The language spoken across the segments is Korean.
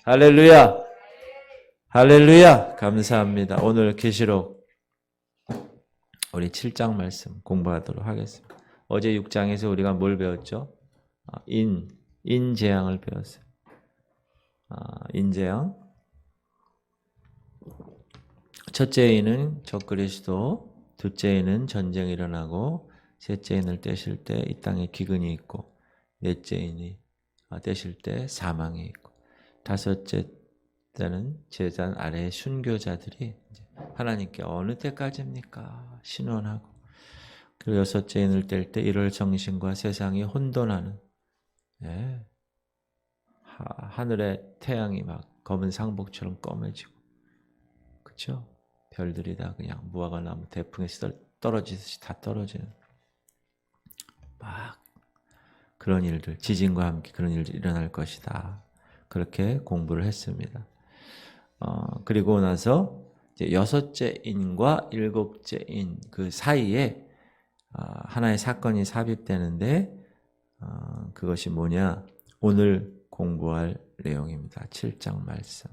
할렐루야! 할렐루야! 감사합니다. 오늘 계시록 우리 7장 말씀 공부하도록 하겠습니다. 어제 6장에서 우리가 뭘 배웠죠? 인재앙을 배웠어요. 인재앙. 첫째 인은 적그리스도, 둘째 인은 전쟁이 일어나고, 셋째 인을 떼실 때 이 땅에 기근이 있고, 넷째 인이 떼실 때 사망이 있고, 다섯째 때는 제단 아래의 순교자들이 하나님께 어느 때까지입니까? 신원하고, 그리고 여섯째 인을 뗄 때 1월 정신과 세상이 혼돈하는, 하늘의 태양이 막 검은 상복처럼 검해지고, 그렇죠? 별들이 다 그냥 무화과 나무 대풍에서 떨어지듯이 다 떨어지는 막 그런 일들, 지진과 함께 그런 일들이 일어날 것이다. 그렇게 공부를 했습니다. 그리고 나서 이제 여섯째 인과 일곱째 인 그 사이에 하나의 사건이 삽입되는데 그것이 뭐냐? 오늘 공부할 내용입니다. 7장 말씀.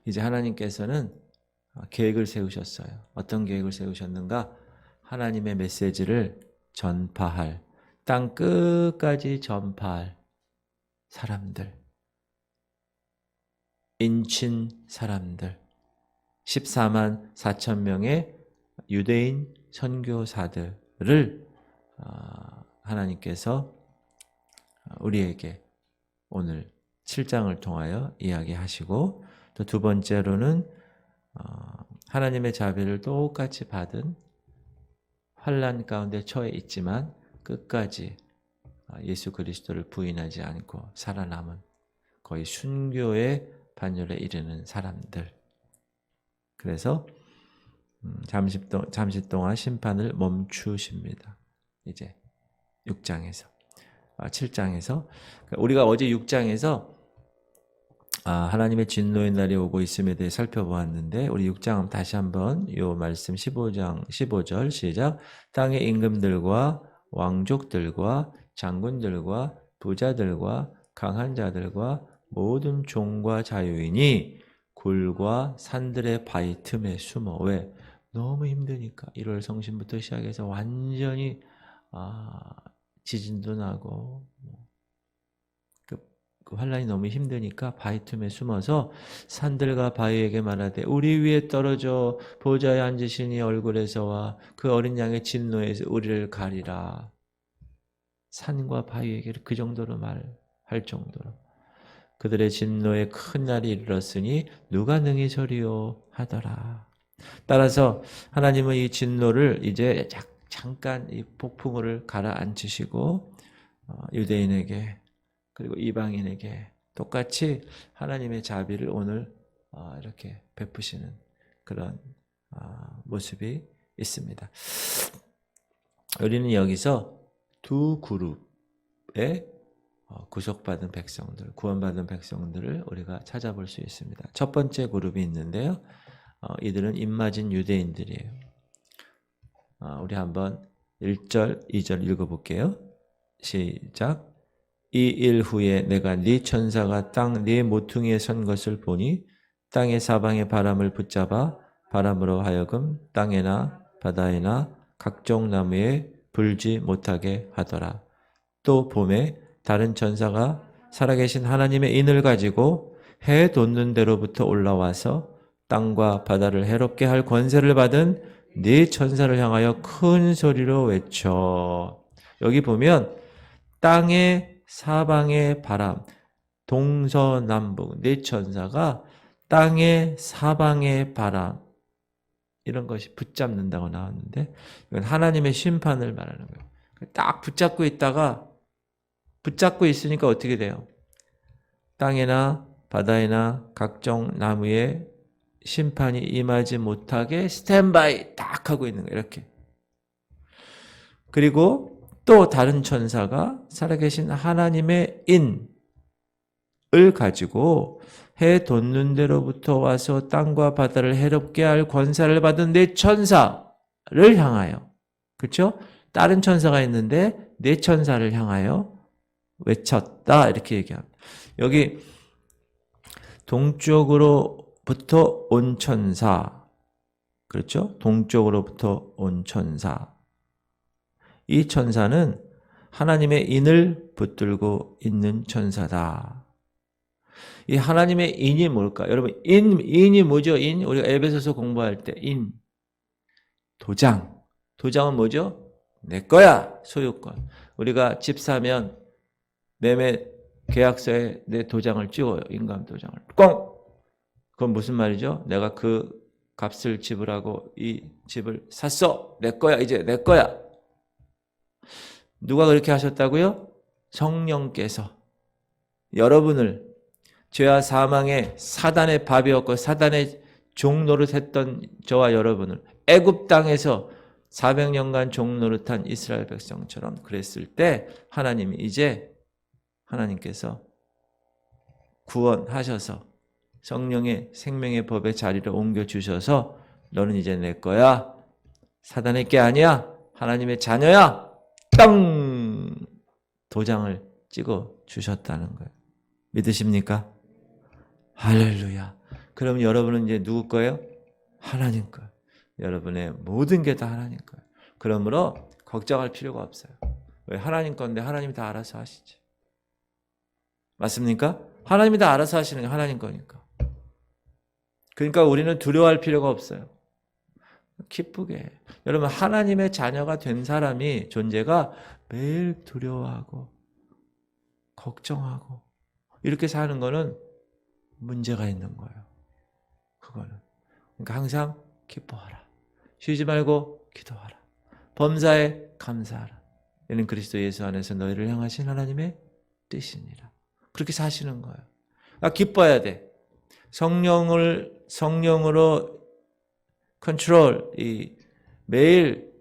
이제 하나님께서는 계획을 세우셨어요. 어떤 계획을 세우셨는가? 하나님의 메시지를 전파할, 땅 끝까지 전파할 사람들, 인친 사람들, 14만 4천 명의 유대인 선교사들을 하나님께서 우리에게 오늘 7장을 통하여 이야기하시고, 또 두 번째로는 하나님의 자비를 똑같이 받은 환난 가운데 처해 있지만 끝까지 예수 그리스도를 부인하지 않고 살아남은 거의 순교의 반열에 이르는 사람들. 그래서 잠시 동안 심판을 멈추십니다. 이제 6장에서 7장에서 우리가 어제 6장에서 하나님의 진노의 날이 오고 있음에 대해 살펴보았는데, 우리 6장 다시 한번 이 말씀 15장 15절 시작. 땅의 임금들과 왕족들과 장군들과 부자들과 강한 자들과 모든 종과 자유인이 굴과 산들의 바위 틈에 숨어. 왜? 너무 힘드니까. 1월 성신부터 시작해서 완전히 지진도 나고 그 환란이 너무 힘드니까 바위 틈에 숨어서 산들과 바위에게 말하되 우리 위에 떨어져 보좌에 앉으시니 얼굴에서와 그 어린 양의 진노에서 우리를 가리라. 산과 바위에게 그 정도로 말할 정도로 그들의 진노에 큰 날이 이르렀으니 누가 능히 저리요 하더라. 따라서 하나님은 이 진노를 이제 잠깐 이 폭풍우를 가라앉히시고 유대인에게 그리고 이방인에게 똑같이 하나님의 자비를 오늘 이렇게 베푸시는 그런 모습이 있습니다. 우리는 여기서 두 그룹의 구속받은 백성들, 구원받은 백성들을 우리가 찾아볼 수 있습니다. 첫 번째 그룹이 있는데요. 이들은 입맞은 유대인들이에요. 우리 한번 1절, 2절 읽어볼게요. 시작. 이 일 후에 내가 네 천사가 땅 네 모퉁이에 선 것을 보니 땅의 사방의 바람을 붙잡아 바람으로 하여금 땅에나 바다에나 각종 나무에 불지 못하게 하더라. 또 봄에 다른 천사가 살아계신 하나님의 인을 가지고 해 돋는 데로부터 올라와서 땅과 바다를 해롭게 할 권세를 받은 네 천사를 향하여 큰 소리로 외쳐. 여기 보면 땅의 사방의 바람, 동서남북 네 천사가 땅의 사방의 바람 이런 것이 붙잡는다고 나왔는데 이건 하나님의 심판을 말하는 거예요. 딱 붙잡고 있다가 붙잡고 있으니까 어떻게 돼요? 땅에나 바다에나 각종 나무에 심판이 임하지 못하게 스탠바이 딱 하고 있는 거예요. 이렇게. 그리고 또 다른 천사가 살아계신 하나님의 인을 가지고 해 돋는 데로부터 와서 땅과 바다를 해롭게 할 권세를 받은 네 천사를 향하여, 그렇죠? 다른 천사가 있는데 네 천사를 향하여 외쳤다 이렇게 얘기합니다. 여기 동쪽으로부터 온 천사. 그렇죠? 동쪽으로부터 온 천사. 이 천사는 하나님의 인을 붙들고 있는 천사다. 이 하나님의 인이 뭘까? 여러분, 인이 뭐죠? 인? 우리가 에베소서 공부할 때 인. 도장. 도장은 뭐죠? 내 거야. 소유권. 우리가 집 사면 매매 계약서에 내 도장을 찍어요. 인감 도장을. 꽁! 그건 무슨 말이죠? 내가 그 값을 지불하고 이 집을 샀어. 내 거야. 이제 내 거야. 누가 그렇게 하셨다고요? 성령께서 여러분을 죄와 사망의 사단의 밥이었고 사단의 종노릇했던 저와 여러분을 애굽 땅에서 400년간 종노릇한 이스라엘 백성처럼 그랬을 때 하나님이 이제 하나님께서 구원하셔서 성령의 생명의 법의 자리를 옮겨주셔서 너는 이제 내 거야. 사단의 게 아니야. 하나님의 자녀야. 땅! 도장을 찍어 주셨다는 거예요. 믿으십니까? 할렐루야. 그럼 여러분은 이제 누구 거예요? 하나님 거예요. 여러분의 모든 게 다 하나님 거예요. 그러므로 걱정할 필요가 없어요. 왜? 하나님 건데 하나님이 다 알아서 하시지. 맞습니까? 하나님이 다 알아서 하시는 게 하나님 거니까. 그러니까 우리는 두려워할 필요가 없어요. 기쁘게. 여러분, 하나님의 자녀가 된 사람이, 존재가 매일 두려워하고 걱정하고 이렇게 사는 거는 문제가 있는 거예요. 그거는. 그러니까 항상 기뻐하라. 쉬지 말고 기도하라. 범사에 감사하라. 이는 그리스도 예수 안에서 너희를 향하신 하나님의 뜻이니라. 그렇게 사시는 거예요. 기뻐해야 돼. 성령으로 컨트롤, 매일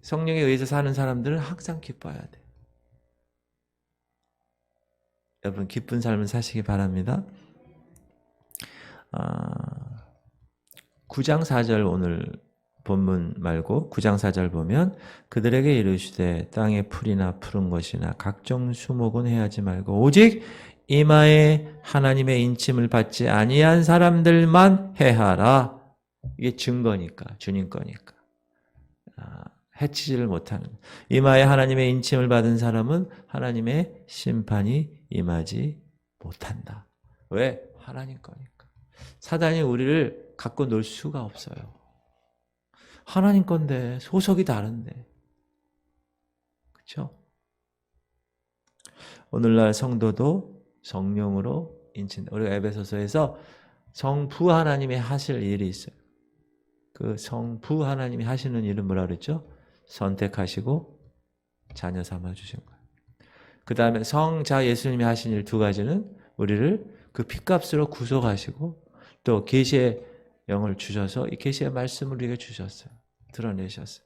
성령에 의해서 사는 사람들은 항상 기뻐해야 돼. 여러분, 기쁜 삶을 사시기 바랍니다. 9장 4절 오늘 본문 말고 9장 4절 보면 그들에게 이르시되 땅의 풀이나 푸른 것이나 각종 수목은 해하지 말고 오직 이마에 하나님의 인침을 받지 아니한 사람들만 해하라. 이게 증거니까, 주님 거니까. 해치지를 못하는. 이마에 하나님의 인침을 받은 사람은 하나님의 심판이 임하지 못한다. 왜? 하나님 거니까. 사단이 우리를 갖고 놀 수가 없어요. 하나님 건데 소속이 다른데. 그렇죠? 오늘날 성도도 성령으로 인친다. 우리가 에베소서에서 성부 하나님이 하실 일이 있어요. 그 성부 하나님이 하시는 일은 뭐라 그랬죠? 선택하시고 자녀 삼아 주신 거예요. 그 다음에 성자 예수님이 하신 일 두 가지는 우리를 그 핏값으로 구속하시고 또 계시의 영을 주셔서 이 계시의 말씀을 우리에게 주셨어요. 드러내셨어요.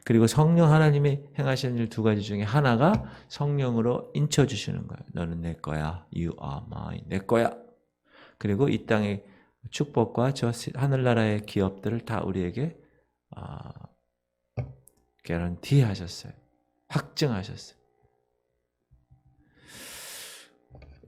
그리고 성령 하나님이 행하시는 일 두 가지 중에 하나가 성령으로 인쳐주시는 거예요. 너는 내 거야. You are mine. 내 거야. 그리고 이 땅의 축복과 저 하늘나라의 기업들을 다 우리에게 개런티 하셨어요. 확증하셨어요.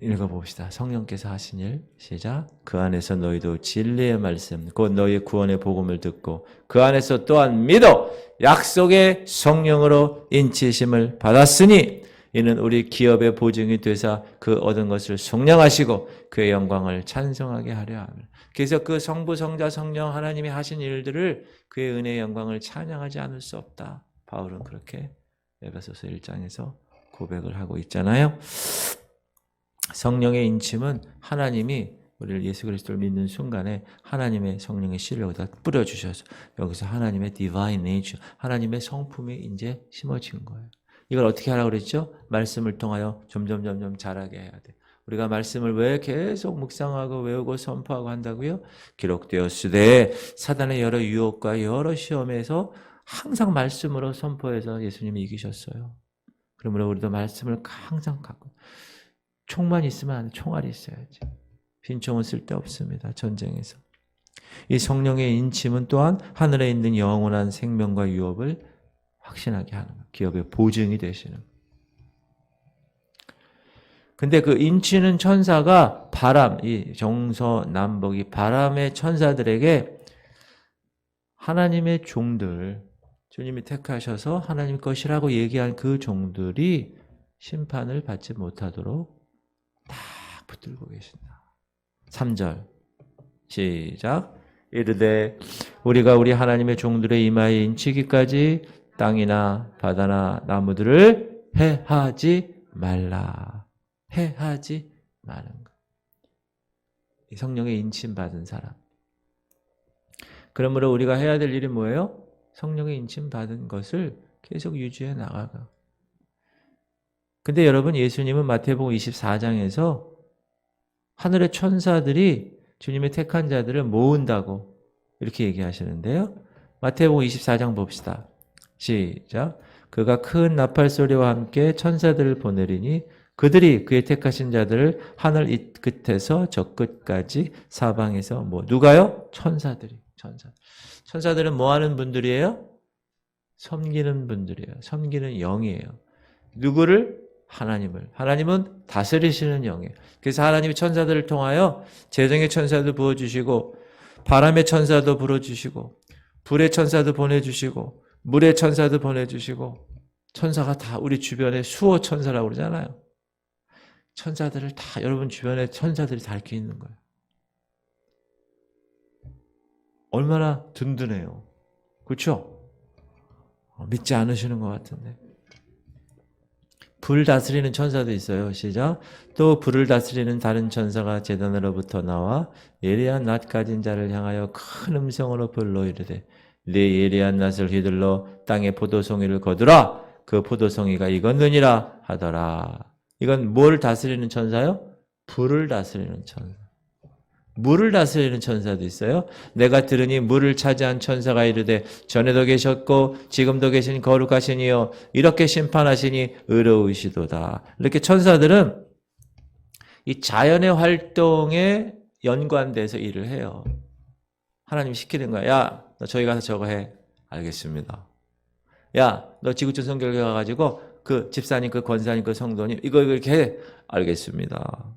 읽어봅시다. 성령께서 하신 일 시작. 그 안에서 너희도 진리의 말씀 곧 너희의 구원의 복음을 듣고 그 안에서 또한 믿어 약속의 성령으로 인치심을 받았으니 이는 우리 기업의 보증이 되사 그 얻은 것을 속량하시고 그의 영광을 찬송하게 하려 함이라. 그래서 그 성부 성자 성령 하나님이 하신 일들을 그의 은혜의 영광을 찬양하지 않을 수 없다. 바울은 그렇게 에베소서 1장에서 고백을 하고 있잖아요. 성령의 인침은 하나님이 우리를 예수 그리스도를 믿는 순간에 하나님의 성령의 씨를 여기다 뿌려주셔서 여기서 하나님의 divine nature, 하나님의 성품이 이제 심어진 거예요. 이걸 어떻게 하라고 그랬죠? 말씀을 통하여 점점 자라게 해야 돼. 우리가 말씀을 왜 계속 묵상하고 외우고 선포하고 한다고요? 기록되었으되 사단의 여러 유혹과 여러 시험에서 항상 말씀으로 선포해서 예수님이 이기셨어요. 그러므로 우리도 말씀을 항상 갖고 총만 있으면 안 돼. 총알이 있어야지. 빈 총은 쓸데없습니다. 전쟁에서. 이 성령의 인침은 또한 하늘에 있는 영원한 생명과 유업을 확신하게 하는 거예요. 기업의 보증이 되시는. 근데 그 인치는 천사가 바람, 이 정서남북이 바람의 천사들에게 하나님의 종들, 주님이 택하셔서 하나님 것이라고 얘기한 그 종들이 심판을 받지 못하도록 다 붙들고 계신다. 3절 시작. 이르되 우리가 우리 하나님의 종들의 이마에 인치기까지 땅이나 바다나 나무들을 해하지 말라. 해하지 마는 것. 성령의 인침 받은 사람. 그러므로 우리가 해야 될 일이 뭐예요? 성령의 인침 받은 것을 계속 유지해 나가가. 근데 여러분, 예수님은 마태복음 24장에서 하늘의 천사들이 주님의 택한 자들을 모은다고 이렇게 얘기하시는데요. 마태복음 24장 봅시다. 시작. 그가 큰 나팔 소리와 함께 천사들을 보내리니 그들이 그의 택하신 자들을 하늘 이 끝에서 저 끝까지 사방에서 누가요? 천사들이. 천사들은 뭐 하는 분들이에요? 섬기는 분들이에요. 섬기는 영이에요. 누구를? 하나님을. 하나님은 다스리시는 영이에요. 그래서 하나님이 천사들을 통하여 재정의 천사도 부어주시고 바람의 천사도 불어주시고 불의 천사도 보내주시고 물의 천사도 보내주시고 천사가 다 우리 주변에 수호 천사라고 그러잖아요. 천사들을 다 여러분 주변에 천사들이 다 이렇게 있는 거예요. 얼마나 든든해요. 그렇죠? 믿지 않으시는 것 같은데. 불 다스리는 천사도 있어요. 시작. 또 불을 다스리는 다른 천사가 제단으로부터 나와 예리한 낫 가진 자를 향하여 큰 음성으로 불러 이르되 네 예리한 낫을 휘둘러 땅에 포도송이를 거두라. 그 포도송이가 익었느니라 하더라. 이건 뭘 다스리는 천사요? 불을 다스리는 천사. 물을 다스리는 천사도 있어요. 내가 들으니 물을 차지한 천사가 이르되 전에도 계셨고 지금도 계신 거룩하신 이여 이렇게 심판하시니 의로우시도다. 이렇게 천사들은 이 자연의 활동에 연관돼서 일을 해요. 하나님이 시키는 거야. 야, 너 저기 가서 저거 해. 알겠습니다. 야, 너 지구촌 성결교 가가지고 그 집사님, 그 권사님, 그 성도님 이거 이렇게 해. 알겠습니다.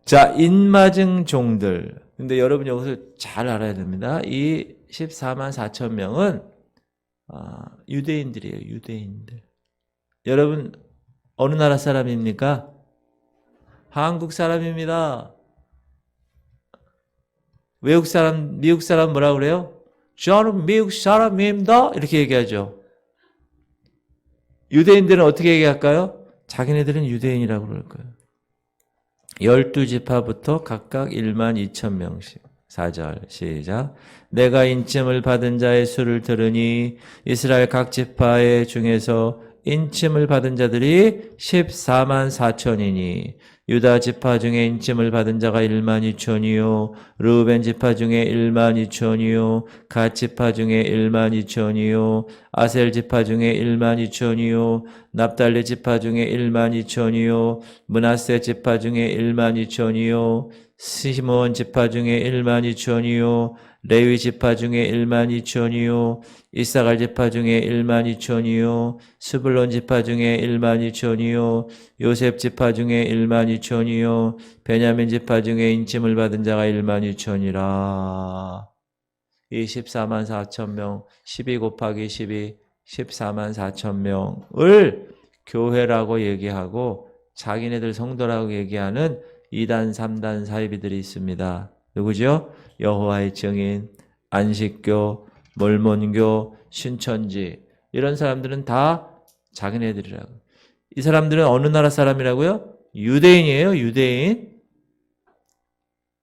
자, 인맞은 종들. 근데 여러분 여기서 잘 알아야 됩니다. 이 14만 4천 명은 유대인들이에요. 유대인들. 여러분 어느 나라 사람입니까? 한국 사람입니다. 외국 사람, 미국 사람 뭐라고 그래요? 저는 미국 사람입니다. 이렇게 얘기하죠. 유대인들은 어떻게 얘기할까요? 자기네들은 유대인이라고 그럴 거예요. 12지파부터 각각 1만 2천 명씩. 4절 시작. 내가 인침을 받은 자의 수를 들으니 이스라엘 각 지파의 중에서 인침을 받은 자들이 14만 4천이니 유다 지파 중에 인침을 받은 자가 1만 2천이요 르우벤 지파 중에 1만 2천이요 갓 지파 중에 1만 2천이요 아셀 지파 중에 1만 2천이요 납달리 지파 중에 1만 2천이요 므낫세 지파 중에 1만 2천이요 시므온 지파 중에 1만 2천이요 레위 지파 중에 1만 2천이요 이사갈 지파 중에 1만 2천이요 스불론 지파 중에 1만 2천이요 요셉 지파 중에 1만 2천이요 베냐민 지파 중에 인침을 받은 자가 1만 2천이라. 이 14만 4천 명 12 곱하기 12 14만 4천 명을 교회라고 얘기하고 자기네들 성도라고 얘기하는 2단 3단 사이비들이 있습니다. 누구죠? 여호와의 증인, 안식교, 몰몬교, 신천지 이런 사람들은 다 자기네들이라고. 이 사람들은 어느 나라 사람이라고요? 유대인이에요. 유대인.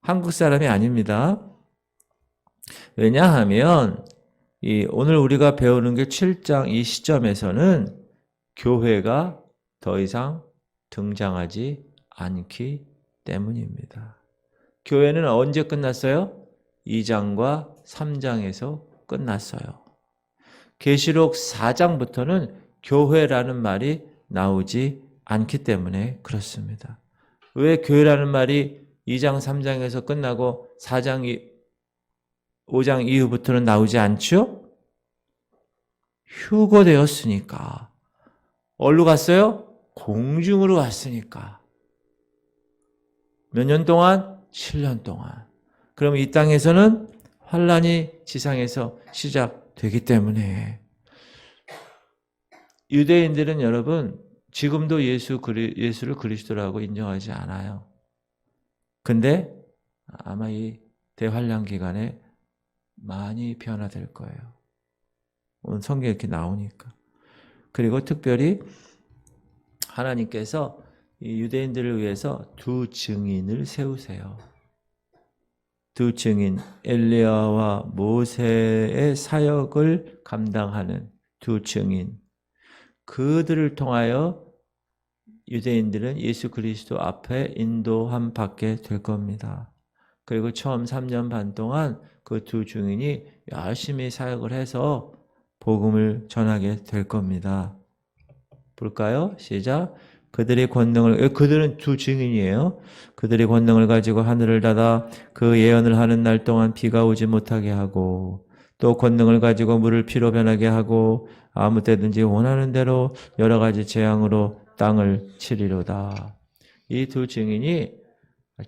한국 사람이 아닙니다. 왜냐하면 오늘 우리가 배우는 게 7장 이 시점에서는 교회가 더 이상 등장하지 않기 때문입니다. 교회는 언제 끝났어요? 2장과 3장에서 끝났어요. 계시록 4장부터는 교회라는 말이 나오지 않기 때문에 그렇습니다. 왜 교회라는 말이 2장, 3장에서 끝나고 4장, 5장 이후부터는 나오지 않죠? 휴거되었으니까. 어디로 갔어요? 공중으로 왔으니까. 몇 년 동안? 7년 동안. 그럼 이 땅에서는 환란이 지상에서 시작되기 때문에 유대인들은 여러분 지금도 예수를 그리스도라고 인정하지 않아요. 근데 아마 이 대환란 기간에 많이 변화될 거예요. 오늘 성경에 이렇게 나오니까. 그리고 특별히 하나님께서 이 유대인들을 위해서 두 증인을 세우세요. 두 증인, 엘리야와 모세의 사역을 감당하는 두 증인. 그들을 통하여 유대인들은 예수 그리스도 앞에 인도함 받게 될 겁니다. 그리고 처음 3년 반 동안 그 두 증인이 열심히 사역을 해서 복음을 전하게 될 겁니다. 볼까요? 시작. 그들은 두 증인이에요. 그들이 권능을 가지고 하늘을 닫아 그 예언을 하는 날 동안 비가 오지 못하게 하고 또 권능을 가지고 물을 피로 변하게 하고 아무 때든지 원하는 대로 여러 가지 재앙으로 땅을 치리로다. 이 두 증인이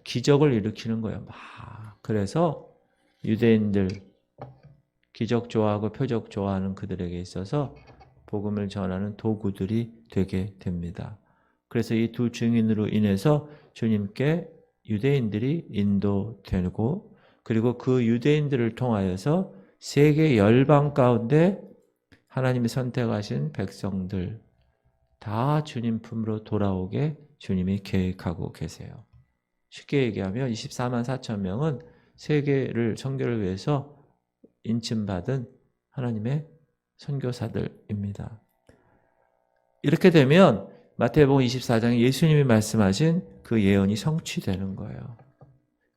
기적을 일으키는 거예요. 그래서 유대인들 기적 좋아하고 표적 좋아하는 그들에게 있어서 복음을 전하는 도구들이 되게 됩니다. 그래서 이 두 증인으로 인해서 주님께 유대인들이 인도되고 그리고 그 유대인들을 통하여서 세계 열방 가운데 하나님이 선택하신 백성들 다 주님 품으로 돌아오게 주님이 계획하고 계세요. 쉽게 얘기하면 24만 4천 명은 세계를 선교를 위해서 인침받은 하나님의 선교사들입니다. 이렇게 되면 마태복음 24장에 예수님이 말씀하신 그 예언이 성취되는 거예요.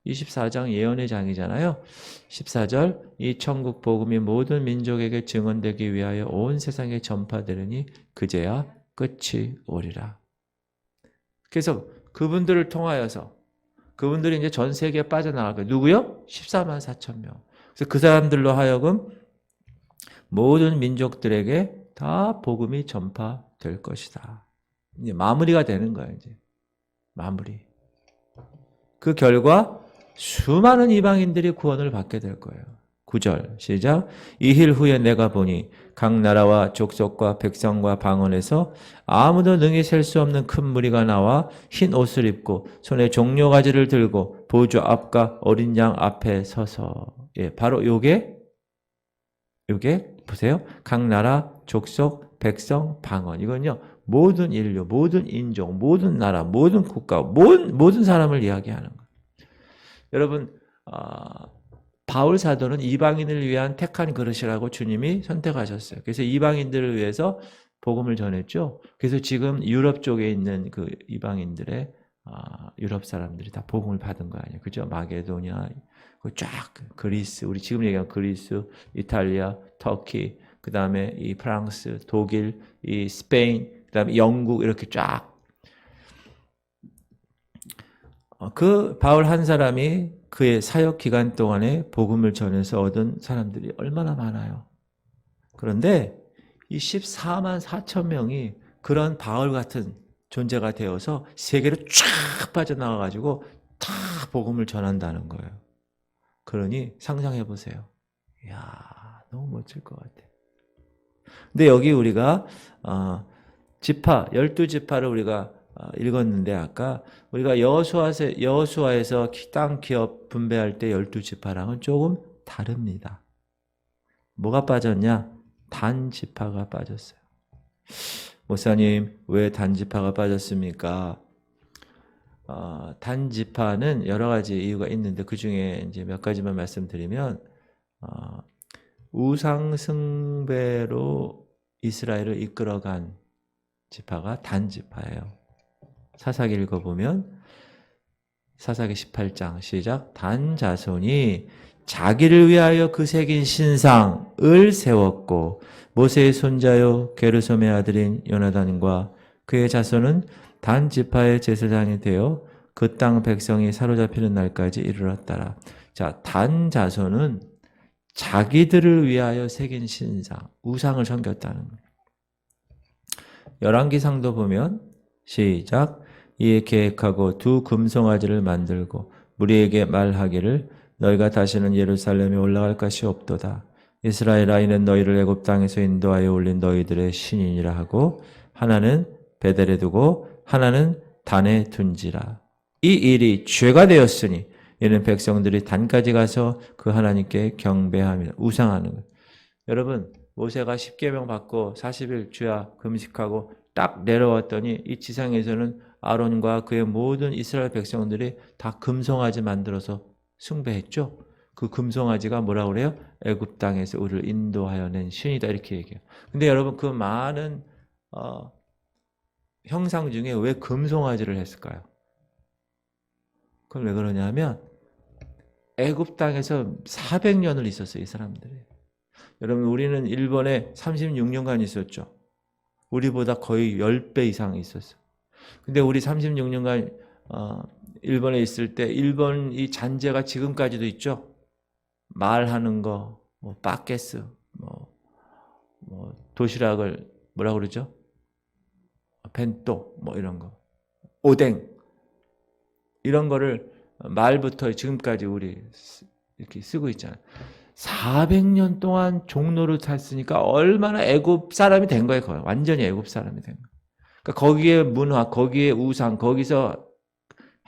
24장 예언의 장이잖아요. 14절 이 천국 복음이 모든 민족에게 증언되기 위하여 온 세상에 전파되리니 그제야 끝이 오리라. 그래서 그분들을 통하여서 그분들이 이제 전 세계에 빠져나갈 거예요. 누구요? 14만 4천 명. 그래서 그 사람들로 하여금 모든 민족들에게 다 복음이 전파될 것이다. 이제 마무리가 되는 거예요. 이제 마무리. 그 결과 수많은 이방인들이 구원을 받게 될 거예요. 9절 시작. 이힐 후에 내가 보니 각 나라와 족속과 백성과 방언에서 아무도 능히 셀 수 없는 큰 무리가 나와 흰 옷을 입고 손에 종려가지를 들고 보좌 앞과 어린 양 앞에 서서 바로 요게 보세요. 각 나라, 족속, 백성, 방언. 이건요. 모든 인류, 모든 인종, 모든 나라, 모든 국가, 모든 사람을 이야기하는 거예요. 여러분 바울 사도는 이방인을 위한 택한 그릇이라고 주님이 선택하셨어요. 그래서 이방인들을 위해서 복음을 전했죠. 그래서 지금 유럽 쪽에 있는 그 이방인들의 유럽 사람들이 다 복음을 받은 거 아니에요. 그죠? 마게도냐, 쫙 그리스, 우리 지금 얘기하는 그리스, 이탈리아, 터키, 그 다음에 이 프랑스, 독일, 이 스페인, 그 다음에 영국 이렇게 쫙. 그 바울 한 사람이 그의 사역 기간 동안에 복음을 전해서 얻은 사람들이 얼마나 많아요. 그런데 이 14만 4천 명이 그런 바울 같은 존재가 되어서 세계로 쫙 빠져나가가지고 다 복음을 전한다는 거예요. 그러니 상상해 보세요. 이야, 너무 멋질 것 같아. 근데 여기 우리가 지파, 12지파를 우리가 읽었는데 아까 우리가 여호수아에서 땅 기업 분배할 때 12지파랑은 조금 다릅니다. 뭐가 빠졌냐? 단지파가 빠졌어요. 목사님, 왜 단지파가 빠졌습니까? 단지파는 여러 가지 이유가 있는데 그 중에 이제 몇 가지만 말씀드리면 우상 숭배로 이스라엘을 이끌어간 지파가 단지파예요. 사사기 읽어보면 사사기 18장 시작. 단 자손이 자기를 위하여 그 새긴 신상을 세웠고 모세의 손자요 게르솜의 아들인 요나단과 그의 자손은 단 지파의 제사장이 되어 그 땅 백성이 사로잡히는 날까지 이르렀더라. 자, 단 자손은 자기들을 위하여 새긴 신상, 우상을 섬겼다는 거예요. 열왕기상도 보면 시작. 이에 계획하고 두 금송아지를 만들고 무리에게 말하기를 너희가 다시는 예루살렘에 올라갈 것이 없도다. 이스라엘아 이는 너희를 애굽 땅에서 인도하여 올린 너희들의 신이니라 하고 하나는 베델에 두고 하나는 단에 둔지라. 이 일이 죄가 되었으니 이는 백성들이 단까지 가서 그 하나님께 경배하며 우상하는 것. 여러분 모세가 10계명 받고 40일 주야 금식하고 딱 내려왔더니 이 지상에서는 아론과 그의 모든 이스라엘 백성들이 다 금송아지 만들어서 숭배했죠. 그 금송아지가 뭐라고 그래요? 애굽 땅에서 우리를 인도하여 낸 신이다 이렇게 얘기해요. 근데 여러분 그 많은 형상 중에 왜 금송아지를 했을까요? 그건 왜 그러냐면 애굽 땅에서 400년을 있었어요. 이 사람들이. 여러분 우리는 일본에 36년간 있었죠. 우리보다 거의 10배 이상 있었어요. 근데 우리 36년간 일본에 있을 때 일본 이 잔재가 지금까지도 있죠. 말하는 거, 뭐 빠게스, 뭐 도시락을 뭐라고 그러죠? 벤또 뭐 이런 거, 오뎅 이런 거를 말부터 지금까지 우리 이렇게 쓰고 있잖아요. 400년 동안 종로를 탔으니까 얼마나 애굽 사람이 된 거예요. 거의. 완전히 애굽 사람이 된 거예요. 그러니까 거기에 문화, 거기에 우상, 거기서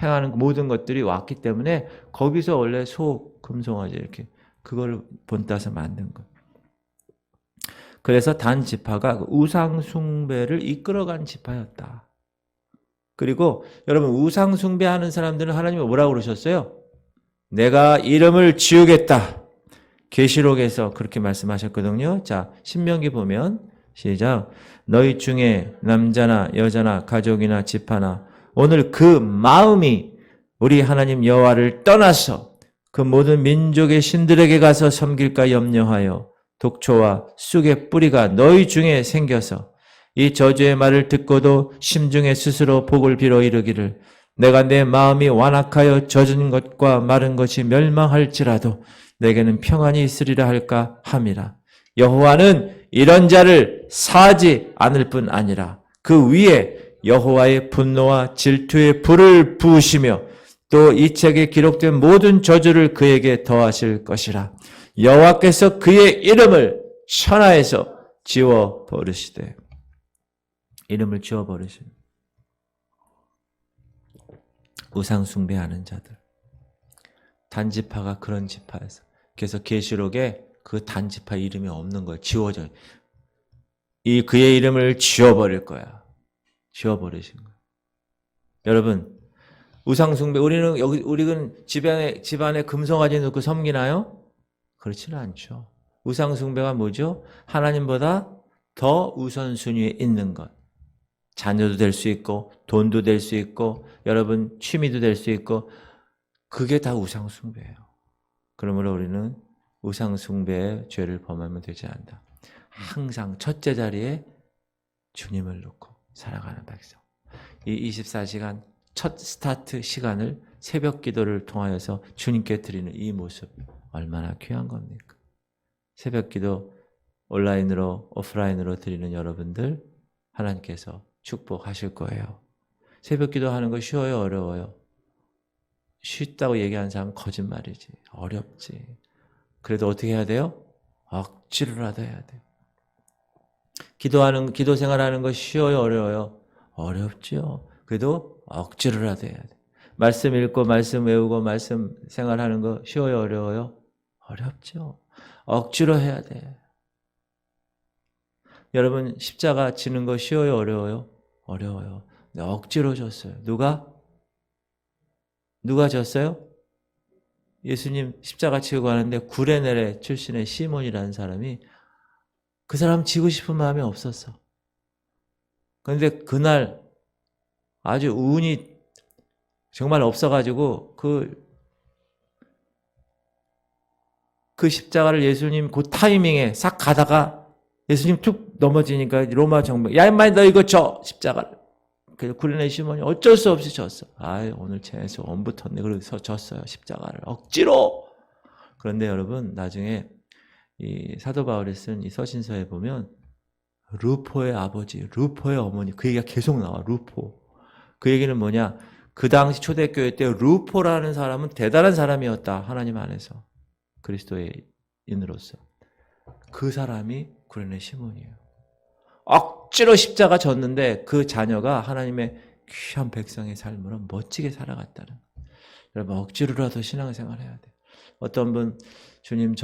행하는 모든 것들이 왔기 때문에 거기서 원래 소, 금송아지 이렇게 그걸 본따서 만든 거예요. 그래서 단 지파가 우상 숭배를 이끌어간 지파였다. 그리고 여러분 우상 숭배하는 사람들은 하나님이 뭐라고 그러셨어요? 내가 이름을 지우겠다. 계시록에서 그렇게 말씀하셨거든요. 자, 신명기 보면 시작. 너희 중에 남자나 여자나 가족이나 집하나 오늘 그 마음이 우리 하나님 여호와를 떠나서 그 모든 민족의 신들에게 가서 섬길까 염려하여 독초와 쑥의 뿌리가 너희 중에 생겨서 이 저주의 말을 듣고도 심중에 스스로 복을 빌어 이르기를 내가 내 마음이 완악하여 젖은 것과 마른 것이 멸망할지라도 내게는 평안이 있으리라 할까 함이라. 여호와는 이런 자를 사하지 않을 뿐 아니라 그 위에 여호와의 분노와 질투의 불을 부으시며 또 이 책에 기록된 모든 저주를 그에게 더하실 것이라. 여호와께서 그의 이름을 천하에서 지워 버리시되 이름을 지워 버리시되 우상 숭배하는 자들 단지파가 그런 지파였어. 그래서 계시록에 그 단지파 이름이 없는 거예요. 지워져요. 이 그의 이름을 지워버릴 거야. 지워버리신 거예요. 여러분 우상 숭배 우리는 집안에 금송아지 놓고 섬기나요? 그렇지는 않죠. 우상 숭배가 뭐죠? 하나님보다 더 우선순위에 있는 것. 자녀도 될 수 있고 돈도 될 수 있고 여러분 취미도 될 수 있고 그게 다 우상 숭배예요. 그러므로 우리는 우상 숭배의 죄를 범하면 되지 않는다. 항상 첫째 자리에 주님을 놓고 살아가는 백성. 이 24시간 첫 스타트 시간을 새벽 기도를 통하여서 주님께 드리는 이 모습 얼마나 귀한 겁니까? 새벽 기도 온라인으로 오프라인으로 드리는 여러분들 하나님께서 축복하실 거예요. 새벽 기도하는 거 쉬워요? 어려워요? 쉽다고 얘기하는 사람은 거짓말이지. 어렵지. 그래도 어떻게 해야 돼요? 억지로라도 해야 돼요. 기도 생활하는 거 쉬워요? 어려워요? 어렵죠. 그래도 억지로라도 해야 돼. 말씀 읽고 말씀 외우고 말씀 생활하는 거 쉬워요? 어려워요? 어렵죠. 억지로 해야 돼. 여러분 십자가 지는 거 쉬워요? 어려워요? 어려워요. 근데 억지로 졌어요. 누가 졌어요? 예수님 십자가 지고 가는데 구레네레 출신의 시몬이라는 사람이 그 사람 지고 싶은 마음이 없었어. 그런데 그날 아주 운이 정말 없어가지고 그 십자가를 예수님 그 타이밍에 싹 가다가 예수님 툭 넘어지니까 로마 정병 야 인마 너 이거 져 십자가를. 그래서 구레네 시몬이 어쩔 수 없이 졌어. 오늘 재수 엄붙었네. 그래서 졌어요. 십자가를 억지로. 그런데 여러분 나중에 이 사도 바울이 쓴 이 서신서에 보면 루포의 아버지, 루포의 어머니, 그 얘기가 계속 나와. 루포. 그 얘기는 뭐냐? 그 당시 초대교회 때 루포라는 사람은 대단한 사람이었다. 하나님 안에서. 그리스도인으로서. 그 사람이 구레네 시몬이에요. 억지로 십자가 졌는데 그 자녀가 하나님의 귀한 백성의 삶으로 멋지게 살아갔다는. 여러분 억지로라도 신앙생활 해야 돼. 어떤 분 주님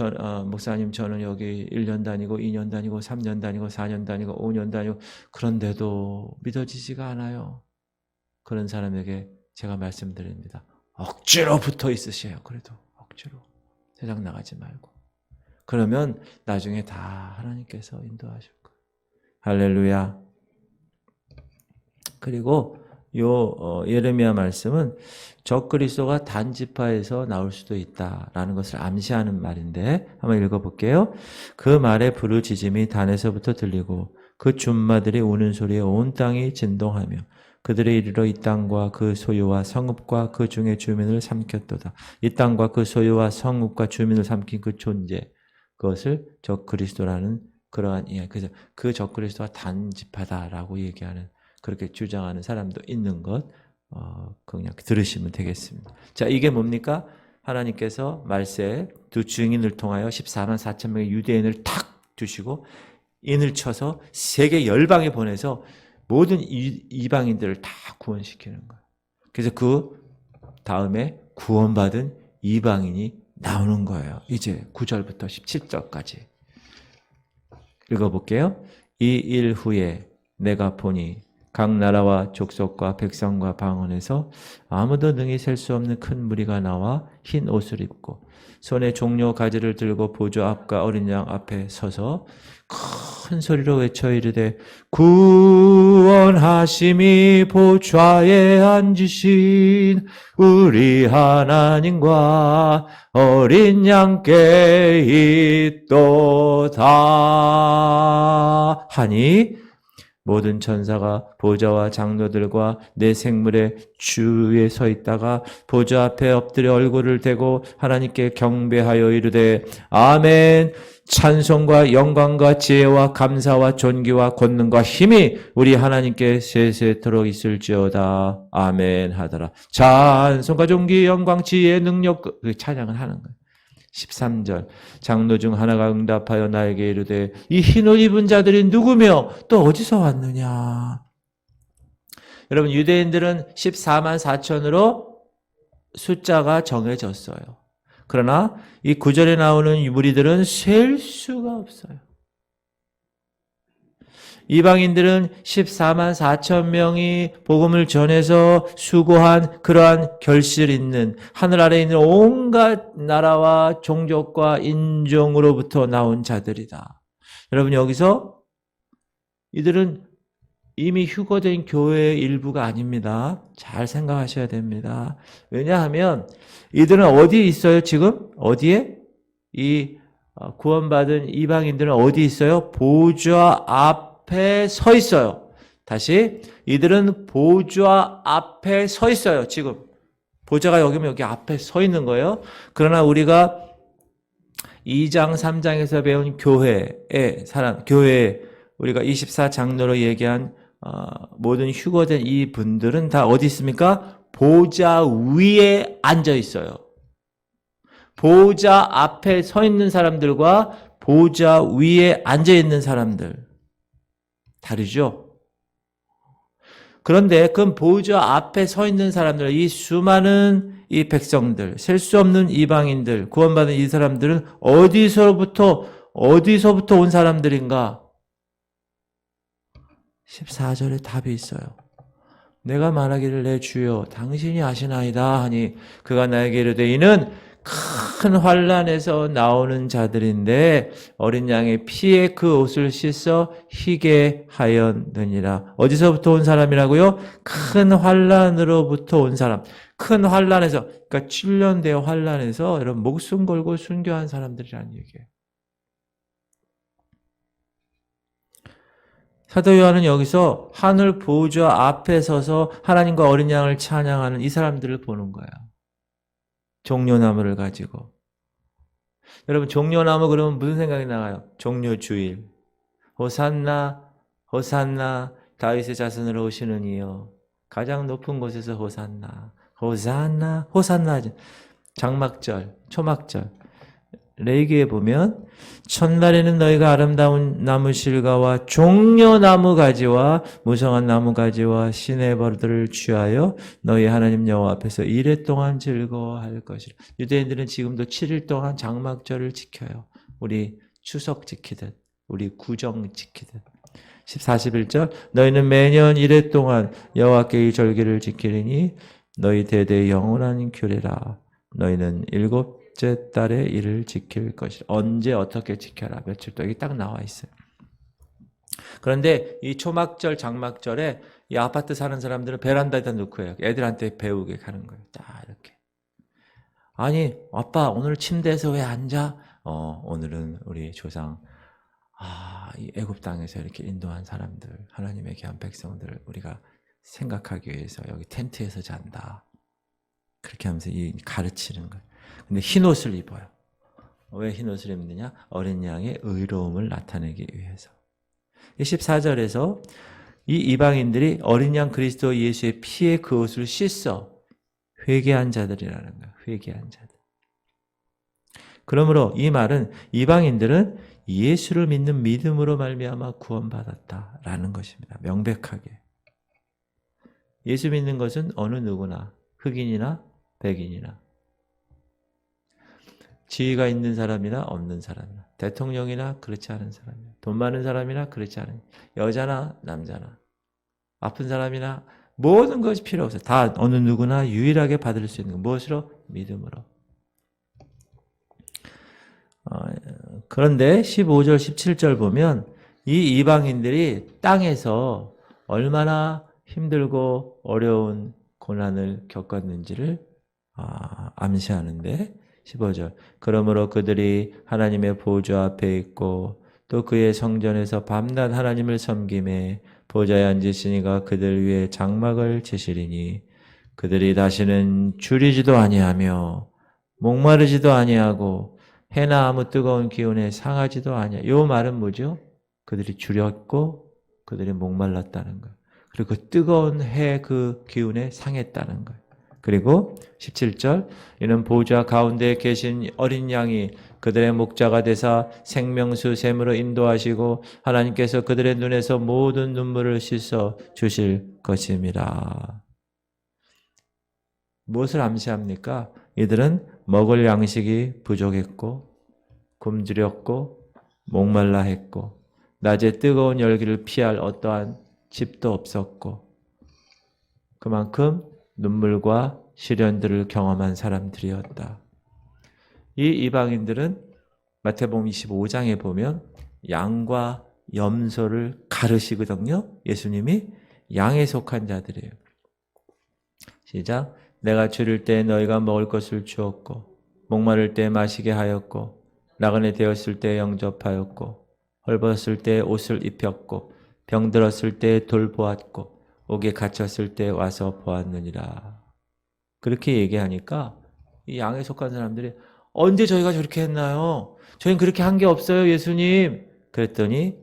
목사님 저는 여기 1년 다니고 2년 다니고 3년 다니고 4년 다니고 5년 다니고 그런데도 믿어지지가 않아요. 그런 사람에게 제가 말씀드립니다. 억지로 붙어 있으세요. 그래도 억지로 세상 나가지 말고. 그러면 나중에 다 하나님께서 인도하실 거예요. 할렐루야. 그리고 예레미야 말씀은 적그리스도가 단지파에서 나올 수도 있다라는 것을 암시하는 말인데 한번 읽어볼게요. 그 말에 부르짖음이 단에서부터 들리고 그 줌마들이 우는 소리에 온 땅이 진동하며 그들의 이르러 이 땅과 그 소유와 성읍과 그 중에 주민을 삼켰도다. 이 땅과 그 소유와 성읍과 주민을 삼킨 그 존재, 그것을 적그리스도라는 그러한 이야기. 그래서 그 적그리스도가 단지파다라고 얘기하는, 그렇게 주장하는 사람도 있는 것, 그냥 들으시면 되겠습니다. 자, 이게 뭡니까? 하나님께서 말세 두 증인을 통하여 14만 4천 명의 유대인을 탁 두시고 인을 쳐서 세계 열방에 보내서 모든 이방인들을 다 구원시키는 거예요. 그래서 그 다음에 구원받은 이방인이 나오는 거예요. 이제 9절부터 17절까지 읽어볼게요. 이 일 후에 내가 보니 각 나라와 족속과 백성과 방언에서 아무도 능히 셀 수 없는 큰 무리가 나와 흰 옷을 입고 손에 종려 가지를 들고 보좌 앞과 어린 양 앞에 서서 큰 소리로 외쳐 이르되 구원하심이 보좌에 앉으신 우리 하나님과 어린 양께 있도다 하니 모든 천사가 보좌와 장로들과 내 생물의 주위에 서 있다가 보좌 앞에 엎드려 얼굴을 대고 하나님께 경배하여 이르되 아멘. 찬송과 영광과 지혜와 감사와 존귀와 권능과 힘이 우리 하나님께 세세토록 있을지어다. 아멘 하더라. 찬송과 존귀 영광 지혜 능력, 찬양을 하는 거예요. 13절 장로 중 하나가 응답하여 나에게 이르되 이 흰옷 입은 자들이 누구며 또 어디서 왔느냐. 여러분 유대인들은 14만 4천으로 숫자가 정해졌어요. 그러나 이 9절에 나오는 무리들은 셀 수가 없어요. 이방인들은 14만 4천 명이 복음을 전해서 수고한 그러한 결실 있는 하늘 아래에 있는 온갖 나라와 종족과 인종으로부터 나온 자들이다. 여러분 여기서 이들은 이미 휴거된 교회의 일부가 아닙니다. 잘 생각하셔야 됩니다. 왜냐하면 이들은 어디에 있어요 지금? 어디에? 이 구원받은 이방인들은 어디 있어요? 보좌 앞에 서 있어요. 다시 이들은 보좌 앞에 서 있어요. 지금 보좌가 여기면 여기 앞에 서 있는 거예요. 그러나 우리가 2장 3장에서 배운 교회의 사람, 교회 우리가 24장로로 얘기한 모든 휴거된 이 분들은 다 어디 있습니까? 보좌 위에 앉아 있어요. 보좌 앞에 서 있는 사람들과 보좌 위에 앉아 있는 사람들 다르죠? 그런데 그 보좌 앞에 서 있는 사람들, 이 수많은 이 백성들, 셀 수 없는 이방인들, 구원받은 이 사람들은 어디서부터 온 사람들인가? 14절에 답이 있어요. 내가 말하기를 내 주여 당신이 아시나이다 하니 그가 나에게 이르되 이는 큰 환난에서 나오는 자들인데 어린 양의 피에 그 옷을 씻어 희게 하였느니라. 어디서부터 온 사람이라고요? 큰 환난으로부터 온 사람. 큰 환난에서, 그러니까 7년대 환난에서 여러분 목숨 걸고 순교한 사람들이라는 얘기예요. 사도 요한은 여기서 하늘 보좌 앞에 서서 하나님과 어린 양을 찬양하는 이 사람들을 보는 거예요. 종려나무를 가지고. 여러분 종려나무 그러면 무슨 생각이 나요? 종려주일. 호산나 호산나 다윗의 자손으로 오시는 이여. 가장 높은 곳에서 호산나. 호산나. 호산나. 장막절, 초막절. 레위기에 보면 첫날에는 너희가 아름다운 나무실과와 종려나무 가지와 무성한 나무 가지와 시내 버들을 취하여 너희 하나님 여호와 앞에서 이레 동안 즐거워할 것이라. 유대인들은 지금도 7일 동안 장막절을 지켜요. 우리 추석 지키듯, 우리 구정 지키듯. 41절 너희는 매년 이레 동안 여호와께 이 절기를 지키리니 너희 대대의 영원한 규례라. 너희는 일곱째 달에 이를 지킬 것이라. 언제 어떻게 지켜라. 며칠 동안 여기 딱 나와 있어요. 그런데 이 초막절, 장막절에 이 아파트 사는 사람들은 베란다에다 놓고 해요. 애들한테 배우게 가는 거예요. 딱 이렇게. 아니 아빠 오늘 침대에서 왜 앉아? 오늘은 우리 조상 이 애굽 땅에서 이렇게 인도한 사람들, 하나님의 귀한 백성들을 우리가 생각하기 위해서 여기 텐트에서 잔다. 그렇게 하면서 가르치는 거예요. 근데 흰 옷을 입어요. 왜 흰 옷을 입느냐? 어린 양의 의로움을 나타내기 위해서. 14절에서 이 이방인들이 어린 양 그리스도 예수의 피에 그 옷을 씻어 회개한 자들이라는 거예요. 회개한 자들. 그러므로 이 말은 이방인들은 예수를 믿는 믿음으로 말미암아 구원받았다라는 것입니다. 명백하게. 예수 믿는 것은 어느 누구나, 흑인이나 백인이나, 지위가 있는 사람이나 없는 사람이나, 대통령이나 그렇지 않은 사람이나, 돈 많은 사람이나 그렇지 않은, 여자나 남자나, 아픈 사람이나 모든 것이 필요 없어요. 다 어느 누구나 유일하게 받을 수 있는 것. 무엇으로? 믿음으로. 그런데 15절, 17절 보면 이 이방인들이 땅에서 얼마나 힘들고 어려운 고난을 겪었는지를 암시하는데 15절 그러므로 그들이 하나님의 보좌 앞에 있고 또 그의 성전에서 밤낮 하나님을 섬김에 보좌에 앉으시니가 그들 위에 장막을 치시리니 그들이 다시는 줄이지도 아니하며 목마르지도 아니하고 해나 아무 뜨거운 기운에 상하지도 아니하. 요 말은 뭐죠? 그들이 줄였고 그들이 목말랐다는 거예요. 그리고 그 뜨거운 해 그 기운에 상했다는 거예요. 그리고 17절 이는 보좌 가운데 계신 어린 양이 그들의 목자가 되사 생명수 샘으로 인도하시고 하나님께서 그들의 눈에서 모든 눈물을 씻어 주실 것임이라. 무엇을 암시합니까? 이들은 먹을 양식이 부족했고 굶주렸고 목말라 했고 낮에 뜨거운 열기를 피할 어떠한 집도 없었고 그만큼 눈물과 시련들을 경험한 사람들이었다. 이 이방인들은 마태복음 25장에 보면 양과 염소를 가르시거든요. 예수님이 양에 속한 자들이에요. 시작. 내가 줄일 때 너희가 먹을 것을 주었고 목마를 때 마시게 하였고 나그네 되었을 때 영접하였고 헐벗을 때 옷을 입혔고 병들었을 때 돌보았고 옥에 갇혔을 때 와서 보았느니라. 그렇게 얘기하니까 이 양에 속한 사람들이 언제 저희가 저렇게 했나요? 저희는 그렇게 한 게 없어요, 예수님. 그랬더니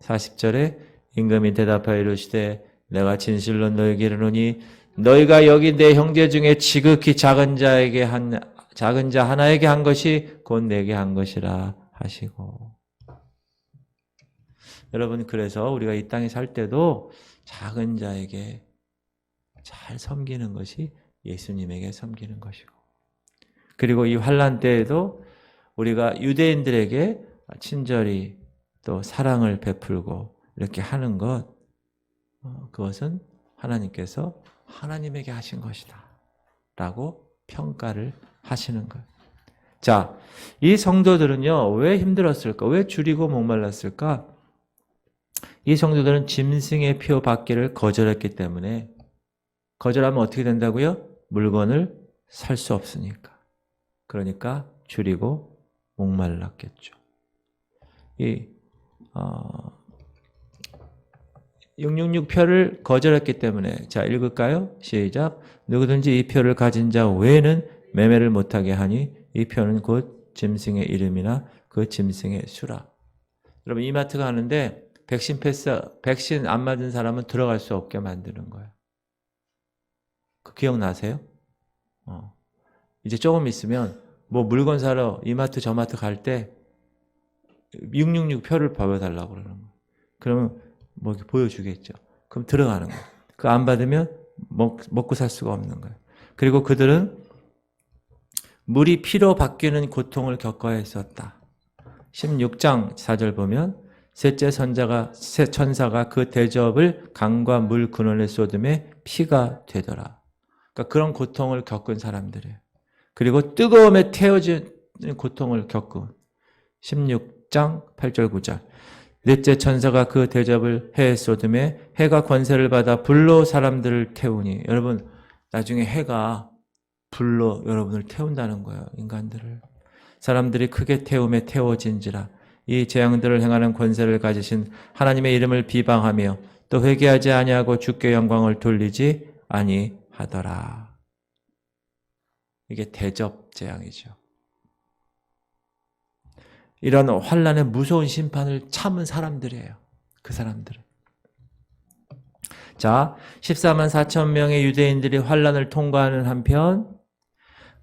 40절에 임금이 대답하여 이르시되 내가 진실로 너희에게 이르노니 너희가 여기 내 형제 중에 지극히 작은 자 하나에게 한 것이 곧 내게 한 것이라 하시고. 여러분 그래서 우리가 이 땅에 살 때도 작은 자에게 잘 섬기는 것이 예수님에게 섬기는 것이고 그리고 이 환난 때에도 우리가 유대인들에게 친절히 또 사랑을 베풀고 이렇게 하는 것 그것은 하나님께서 하나님에게 하신 것이다 라고 평가를 하시는 거예요. 자, 이 성도들은요 왜 힘들었을까? 왜 줄이고 목말랐을까? 이 성도들은 짐승의 표 받기를 거절했기 때문에 거절하면 어떻게 된다고요? 물건을 살 수 없으니까. 그러니까 줄이고 목말랐겠죠. 이 666표를 거절했기 때문에 자 읽을까요? 시작. 누구든지 이 표를 가진 자 외에는 매매를 못하게 하니 이 표는 곧 짐승의 이름이나 그 짐승의 수라. 여러분 이마트 가는데 백신 안 맞은 사람은 들어갈 수 없게 만드는 거예요. 그 기억나세요? 이제 조금 있으면 뭐 물건 사러 이마트 저마트 갈 때 666 표를 보여달라고 그러는 거예요. 그러면 뭐 이렇게 보여주겠죠. 그럼 들어가는 거예요. 그거 안 받으면 먹고 살 수가 없는 거예요. 그리고 그들은 물이 피로 바뀌는 고통을 겪어야 했었다. 16장 4절 보면 셋째 천사가 그 대접을 강과 물 근원에 쏟음에 피가 되더라. 그러니까 그런 고통을 겪은 사람들이에요. 그리고 뜨거움에 태워지는 고통을 겪은 16장 8절 9절 넷째 천사가 그 대접을 해에 쏟음에 해가 권세를 받아 불로 사람들을 태우니 여러분 나중에 해가 불로 여러분을 태운다는 거예요. 인간들을. 사람들이 크게 태움에 태워진지라 이 재앙들을 행하는 권세를 가지신 하나님의 이름을 비방하며 또 회개하지 아니하고 주께 영광을 돌리지 아니하더라. 이게 대접 재앙이죠. 이런 환난의 무서운 심판을 참은 사람들이에요. 그 사람들은. 자, 14만 4천 명의 유대인들이 환난을 통과하는 한편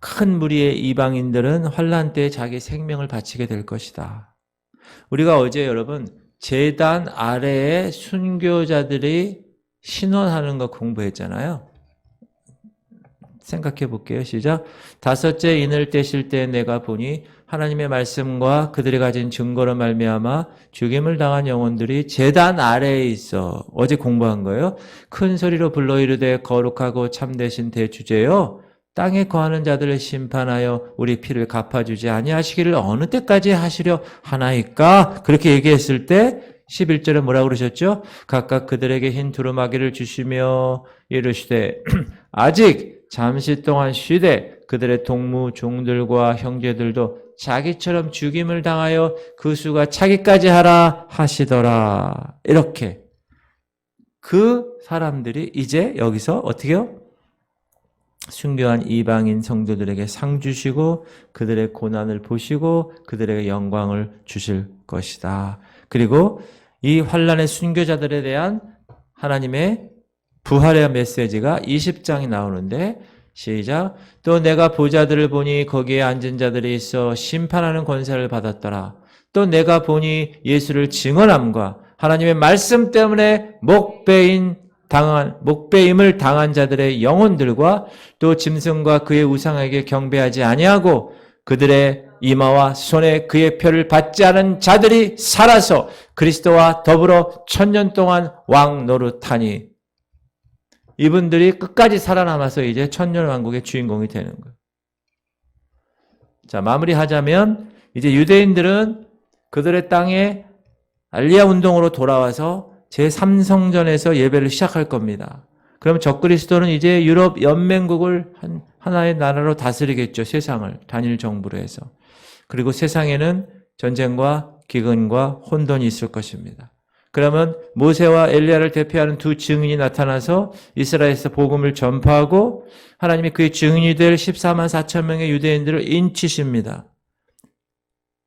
큰 무리의 이방인들은 환난 때에 자기 생명을 바치게 될 것이다. 우리가 어제 여러분 제단 아래에 순교자들이 신원하는 거 공부했잖아요. 생각해 볼게요. 시작. 다섯째 인을 떼실 때 내가 보니 하나님의 말씀과 그들이 가진 증거로 말미암아 죽임을 당한 영혼들이 제단 아래에 있어. 어제 공부한 거예요. 큰 소리로 불러 이르되 거룩하고 참되신 대주제여 땅에 거하는 자들을 심판하여 우리 피를 갚아주지 아니하시기를 어느 때까지 하시려 하나이까? 그렇게 얘기했을 때 11절에 뭐라고 그러셨죠? 각각 그들에게 흰 두루마기를 주시며 이르시되 아직 잠시 동안 쉬되 그들의 동무 종들과 형제들도 자기처럼 죽임을 당하여 그 수가 차기까지 하라 하시더라. 이렇게 그 사람들이 이제 여기서 어떻게요? 순교한 이방인 성도들에게 상 주시고 그들의 고난을 보시고 그들에게 영광을 주실 것이다. 그리고 이 환난의 순교자들에 대한 하나님의 부활의 메시지가 20장이 나오는데 시작. 또 내가 보좌들을 보니 거기에 앉은 자들이 있어 심판하는 권세를 받았더라. 또 내가 보니 예수를 증언함과 하나님의 말씀 때문에 목배임을 당한 자들의 영혼들과 또 짐승과 그의 우상에게 경배하지 아니하고 그들의 이마와 손에 그의 표를 받지 않은 자들이 살아서 그리스도와 더불어 1000년 동안 왕 노릇하니 이분들이 끝까지 살아남아서 이제 1000년 왕국의 주인공이 되는 거예요. 자, 마무리하자면 이제 유대인들은 그들의 땅에 알리야 운동으로 돌아와서 제3성전에서 예배를 시작할 겁니다. 그럼 적그리스도는 이제 유럽 연맹국을 하나의 나라로 다스리겠죠. 세상을 단일 정부로 해서. 그리고 세상에는 전쟁과 기근과 혼돈이 있을 것입니다. 그러면 모세와 엘리야를 대표하는 두 증인이 나타나서 이스라엘에서 복음을 전파하고 하나님이 그의 증인이 될 14만 4천 명의 유대인들을 인치십니다.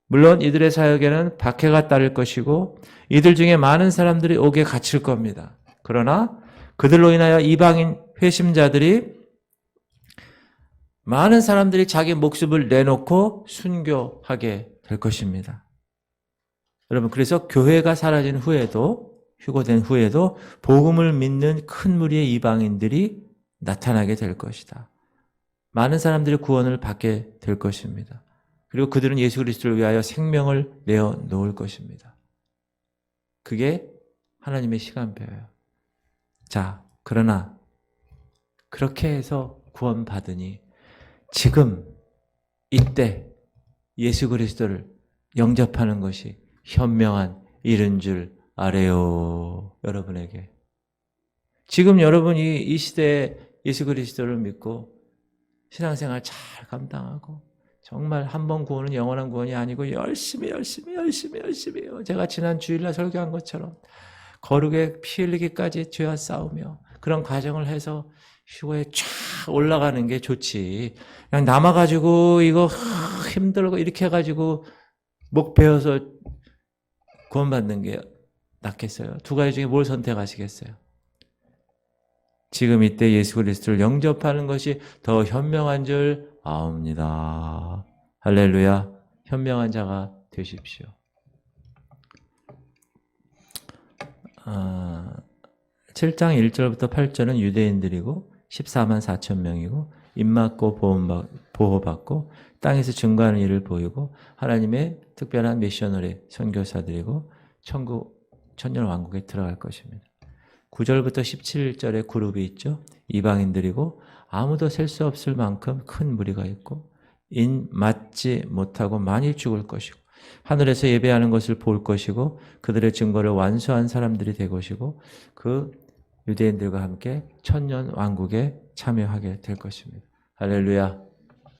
물론 이들의 사역에는 박해가 따를 것이고 이들 중에 많은 사람들이 옥에 갇힐 겁니다. 그러나 그들로 인하여 이방인 회심자들이 많은 사람들이 자기 목숨을 내놓고 순교하게 될 것입니다. 여러분, 그래서 교회가 사라진 후에도, 휴거된 후에도 복음을 믿는 큰 무리의 이방인들이 나타나게 될 것이다. 많은 사람들이 구원을 받게 될 것입니다. 그리고 그들은 예수 그리스도를 위하여 생명을 내어 놓을 것입니다. 그게 하나님의 시간표예요. 자, 그러나 그렇게 해서 구원받으니 지금 이때 예수 그리스도를 영접하는 것이 현명한 일인 줄 아래요. 여러분에게. 지금 여러분이 이 시대에 예수 그리스도를 믿고 신앙생활 잘 감당하고 정말 한 번 구원은 영원한 구원이 아니고 열심히 해요. 제가 지난 주일날 설교한 것처럼 거룩에 피 흘리기까지 죄와 싸우며 그런 과정을 해서 휴거에 쫙 올라가는 게 좋지. 그냥 남아가지고 이거 힘들고 이렇게 해가지고 목 베어서 구원받는 게 낫겠어요? 두 가지 중에 뭘 선택하시겠어요? 지금 이때 예수 그리스도를 영접하는 것이 더 현명한 줄 아옵니다. 할렐루야. 현명한 자가 되십시오. 7장 1절부터 8절은 유대인들이고 14만 4천 명이고 입맞고 보호받고 땅에서 증거하는 일을 보이고 하나님의 특별한 미셔너리 선교사들이고 천년 왕국에 들어갈 것입니다. 9절부터 17절에 그룹이 있죠. 이방인들이고 아무도 셀 수 없을 만큼 큰 무리가 있고 맞지 못하고 많이 죽을 것이고 하늘에서 예배하는 것을 볼 것이고 그들의 증거를 완수한 사람들이 될 것이고 그 유대인들과 함께 천년 왕국에 참여하게 될 것입니다. 할렐루야.